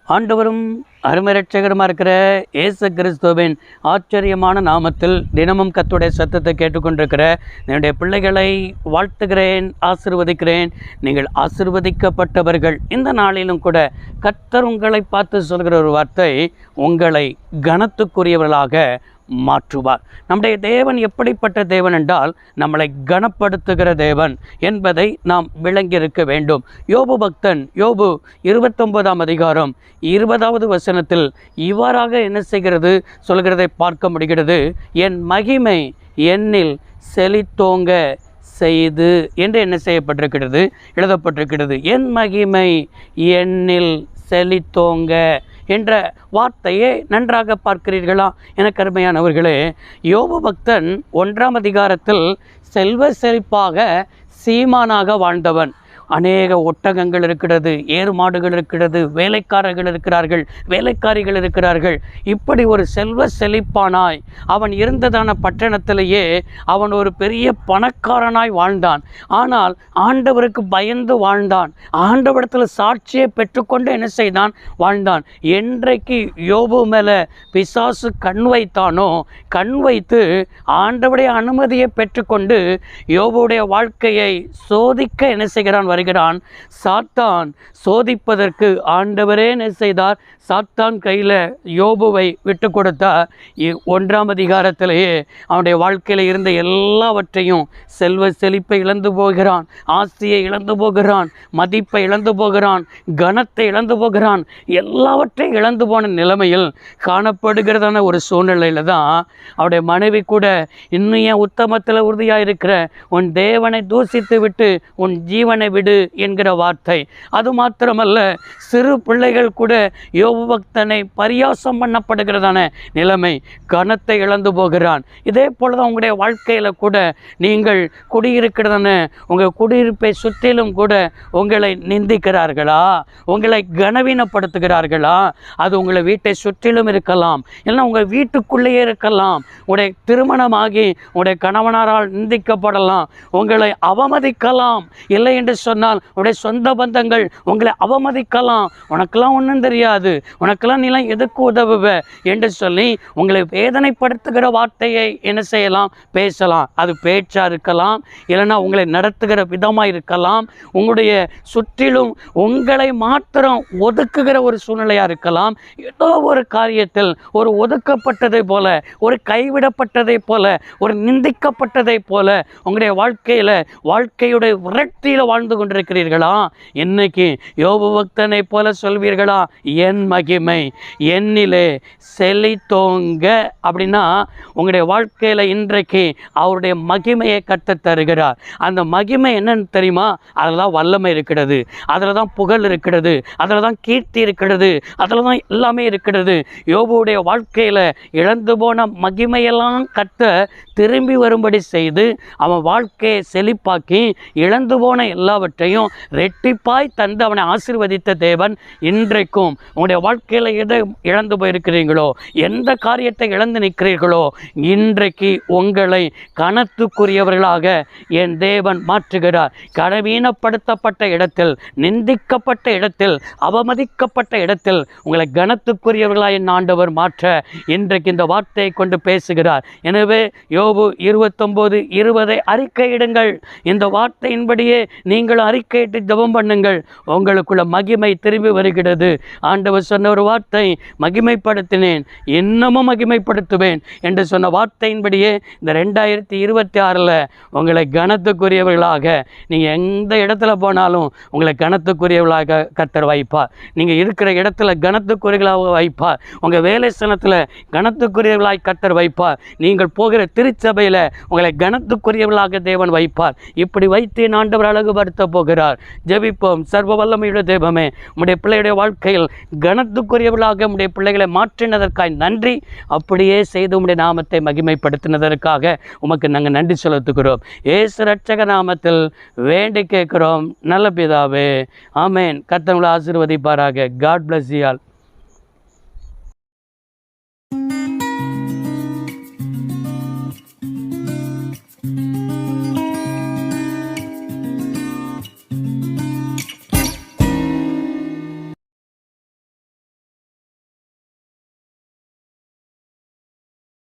ஆண்டவரும் அருமை இரட்சகருமா இருக்கிற இயேசு கிறிஸ்துவின் ஆச்சரியமான நாமத்தில் தினமும் கர்த்தருடைய சத்தத்தை கேட்டுக்கொண்டிருக்கிற என்னுடைய பிள்ளைகளை வாழ்த்துகிறேன், ஆசீர்வதிக்கிறேன். நீங்கள் ஆசீர்வதிக்கப்பட்டவர்கள். இந்த நாளிலும் கூட கர்த்தர் உங்களை பார்த்து சொல்கிற ஒரு வார்த்தை, உங்களை கனத்துக்குரியவர்களாக மாற்றுவார். நம்முடைய தேவன் எப்படிப்பட்ட தேவன் என்றால், நம்மளை கனப்படுத்துகிற தேவன் என்பதை நாம் விளங்கியிருக்க வேண்டும். யோபு பக்தன் யோபு 29ஆம் அதிகாரம் 20வது வசனத்தில் இவ்வாறாக என்ன செய்கிறது சொல்கிறதை பார்க்க முடிகிறது. என் மகிமை என்னில் செழித்தோங்க செய்து என்று என்ன செய்யப்பட்டிருக்கிறது, எழுதப்பட்டிருக்கிறது. என் மகிமை என்னில் செழித்தோங்க என்ற வார்த்தையை நன்றாக பார்க்கிறீர்களா? எனக்கு அருமையானவர்களே, யோபு பக்தன் 1ஆம் அதிகாரத்தில் செல்வ செழிப்பாக சீமானாக வாழ்ந்தவன். அநேக ஒட்டகங்கள் இருக்கிறது, ஏறு மாடுகள் இருக்கிறது, வேலைக்காரர்கள் இருக்கிறார்கள், வேலைக்காரிகள் இருக்கிறார்கள். இப்படி ஒரு செல்வ செழிப்பானாய் அவன் இருந்ததான பட்டணத்திலேயே அவன் ஒரு பெரிய பணக்காரனாய் வாழ்ந்தான். ஆனால் ஆண்டவருக்கு பயந்து வாழ்ந்தான். ஆண்டவரிடத்தில் சாட்சியை பெற்றுக்கொண்டு என்ன செய்தான், வாழ்ந்தான். என்றைக்கு யோபு மேலே பிசாசு கண் வைத்தானோ, கண் வைத்து ஆண்டவருடைய அனுமதியை பெற்றுக்கொண்டு யோபுடைய வாழ்க்கையை சோதிக்க என்ன செய்கிறான், வருகிறான். சாத்தான் சோதிப்பதற்கு ஆண்டவரே என்ன செய்தார், சாத்தான் கையில் யோபுவை விட்டு கொடுத்தார். 1ஆம் அதிகாரத்திலேயே அவனுடைய வாழ்க்கையில் இருந்த எல்லாவற்றையும், செல்வ செழிப்பை இழந்து போகிறான், ஆசையை இழந்து போகிறான், மதிப்பை இழந்து போகிறான், கனத்தை இழந்து போகிறான். எல்லாவற்றையும் இழந்து போன நிலைமையில் காணப்படுகிறதான ஒரு சூழ்நிலையில் தான் அவருடைய மனைவி கூட, இன்னும் ஏன் உத்தமத்தில் உறுதியாக இருக்கிற, உன் தேவனை தூசித்து விட்டு உன் ஜீவனை விடு என்கிற வார்த்தை. அது மாத்திரமல்ல, சிறு பிள்ளைகள் கூட யோபு பக்தனை பரியாசம் பண்ணப்படுகிறதான நிலைமை, கனத்தை இழந்து போகிறான். இதே போலதான் உங்களுடைய வாழ்க்கையில் கூட நீங்கள் குடியிருக்கிறதான உங்கள் குடியிருப்பை சுற்றிலும் கூட உங்களை நிந்திக்கிறார்களா, உங்களை கனவீனப்படுத்துகிறார்களா? அது உங்களை வீட்டை சுற்றிலும் இருக்கலாம், இல்லைன்னா உங்கள் வீட்டுக்குள்ளேயே இருக்கலாம். உங்களுடைய திருமணமாகி உங்களுடைய கணவனாரால் நிந்திக்கப்படலாம், உங்களை அவமதிக்கலாம். இல்லை என்று சொன்னால் உடைய சொந்த பந்தங்கள் உங்களை அவமதிக்கலாம். உனக்கெல்லாம் ஒன்றும் தெரியாது, உனக்கெல்லாம் நீலாம் எதுக்கு உதவுவ என்று சொல்லி உங்களை வேதனைப்படுத்துகிற வார்த்தையை என்ன செய்யலாம், பேசலாம். அது பேச்சாக இருக்கலாம், இல்லைன்னா உங்களை நடத்துகிற விதமாக இருக்கலாம், உங்களுடைய சுற்றிலும் உங்களை மாத்திரம் ஒதுக்குகிற ஒரு சூழ்நிலையாக இருக்கலாம். ஏதோ ஒரு காரியத்தில் ஒரு ஒதுக்கப்பட்டதை போல, ஒரு கைவிடப்பட்டதை போல, ஒரு நிந்திக்கப்பட்டதை போல உங்களுடைய வாழ்க்கையுடைய விரக்தியில் வாழ்ந்து கொண்டிருக்கிறீர்களா? இன்னைக்கு யோபு பக்தனை போல சொல்வீர்களா, என் மகிமை என்னிலே செழித்தோங்க அப்படின்னா, உங்களுடைய வாழ்க்கையில் இன்றைக்கு அவருடைய மகிமையை கற்றுத் தருகிறார். அந்த மகிமை என்னன்னு தெரியுமா? அதில் தான் வல்லமை இருக்கிறது, அதில் தான் புகழ் இருக்கிறது, அதில் தான் கீர்த்தி இருக்கிறது, அதில் தான் எல்லாமே இருக்கிறது. யோபுடைய வாழ்க்கையில் இழந்து போன மகிமையெல்லாம் கத்த திரும்பி வரும்படி செய்து அவன் வாழ்க்கையை செழிப்பாக்கி இழந்து போன எல்லாவற்றையும் ரெட்டிப்பாய் தந்து அவனை ஆசீர்வதித்த தேவன் இன்றைக்கும் உங்களுடைய வாழ்க்கையில் எதை இழந்து போயிருக்கிறீங்களோ, எந்த காரியத்தை இழந்து நிற்கிறீர்களோ, இன்றைக்கு உங்களை கனத்துக்குரியவர்களாக என் தேவன் மாற்றுகிறார். கனவீனப்படுத்தப்பட்ட இடத்தில், நிந்திக்கப்பட்ட இடத்தில், அவமதிக்கப்பட்ட இடத்தில் உங்களை கனத்துக்குரியவர்களாக என் ஆண்டவர் மாற்ற இன்றைக்கு இந்த வார்த்தையை கொண்டு பேசுகிறார். எனவே யோபு 29:20 அறிக்கையிடுங்கள். இந்த வார்த்தையின்படியே நீங்கள் அறிக்கையிட்டு ஜெபம் பண்ணுங்கள். உங்களுக்குள்ள மகிமை திரும்பி வருகிறது. ஆண்டவர் சொன்ன ஒரு வார்த்தை, மகிமைப்படுத்தினேன் இன்னமும் மகிமைப்படுத்துவேன் என்று சொன்ன வார்த்தையின்படியே இந்த 2026 உங்களை கனத்துக்குரியவர்களாக, நீங்கள் எந்த இடத்துல போனாலும் உங்களை கனத்துக்குரியவர்களாக கர்த்தர் வைப்பார். நீங்கள் இருக்கிற இடத்துல கனத்துக்குரியவர்களாக வைப்பார். உங்கள் வேலை ஸ்தலத்தில் கனத்துக்குரியவர்களாக கர்த்தர் வைப்பார். நீங்கள் போகிற திருச்சபையில் உங்களை கனத்துக்குரியவர்களாக தேவன் வைப்பார். இப்படி வைத்து ஆண்டவர் அழகுபடுத்த போகிறார். ஜெபிப்போம். சர்வ வல்லமையுள்ள தேவமே, உம்முடைய பிள்ளையுடைய வாழ்க்கையில் கனத்துக்குரியவர்களாக உம்முடைய பிள்ளைகளை மாற்றினதற்காக நன்றி. அப்படியே செய்து உம்முடைய நாமத்தை மகிமைப்படுத்தினதற்காக உமக்கு நாங்கள் நன்றி செலுத்துகிறோம். இயேசு இரட்சக நாமத்தில் வேண்டி கேட்கிறோம் நல்ல பிதாவே, ஆமேன். கர்த்தர் உங்களை ஆசீர்வதிப்பாராக. God bless you all.